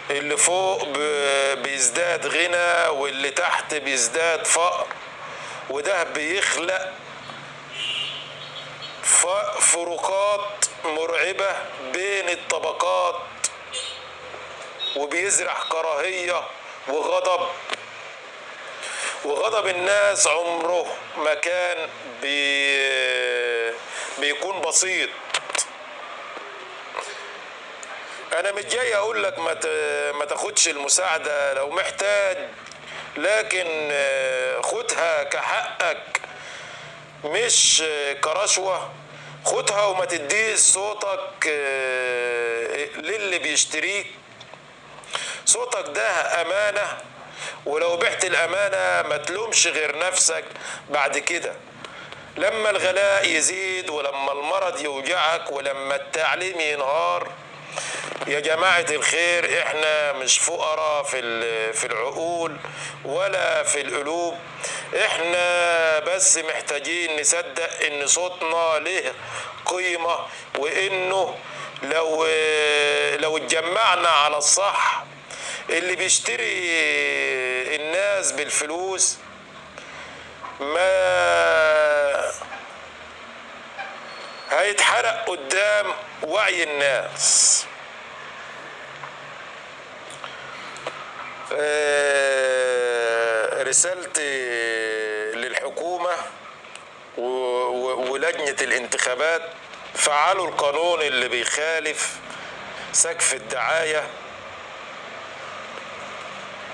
اللي فوق بيزداد غنى واللي تحت بيزداد فقر، وده بيخلق فروقات مرعبة بين الطبقات، وبيزرع كراهية وغضب الناس عمره ما كان بيكون بسيط. انا مش جاي اقول لك ما تاخدش المساعدة لو محتاج، لكن خدها كحقك مش كرشوة. خدها وما تديش صوتك للي بيشتريك. صوتك ده امانة، ولو بعت الامانة ما تلومش غير نفسك بعد كده. لما الغلاء يزيد ولما المرض يوجعك ولما التعليم ينهار، يا جماعة الخير احنا مش فقراء في العقول ولا في القلوب. احنا بس محتاجين نصدق ان صوتنا له قيمة، وانه لو اتجمعنا على الصح، اللي بيشتري الناس بالفلوس ما هيتحرق قدام وعي الناس. رسالتي للحكومة ولجنة الانتخابات: فعلوا القانون اللي بيخالف سقف الدعاية،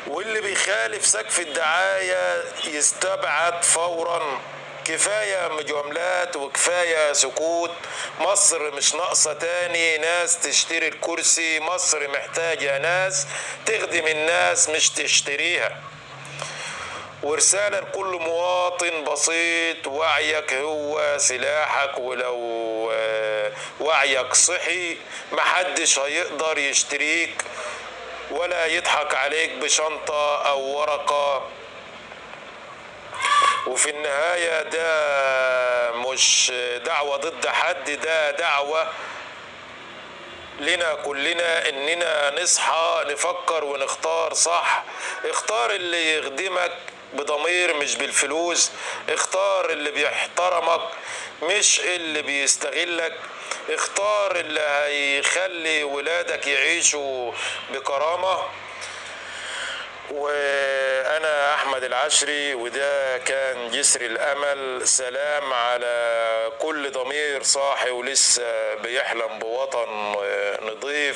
واللي بيخالف سقف الدعاية يستبعد فورا. كفاية مجاملات وكفاية سكوت. مصر مش ناقصة تاني ناس تشتري الكرسي، مصر محتاجة ناس تخدم الناس مش تشتريها. ورسالة لكل مواطن بسيط: وعيك هو سلاحك، ولو وعيك صحي محدش هيقدر يشتريك ولا يضحك عليك بشنطة أو ورقة. وفي النهاية ده مش دعوة ضد حد، ده دعوة لنا كلنا إننا نصحى نفكر ونختار صح. اختار اللي يخدمك بضمير مش بالفلوس، اختار اللي بيحترمك مش اللي بيستغلك، اختار اللي هيخلي ولادك يعيشوا بكرامة. وأنا أحمد العشري، وده كان جسر الأمل. سلام على كل ضمير صاحي ولسه بيحلم بوطن نضيف.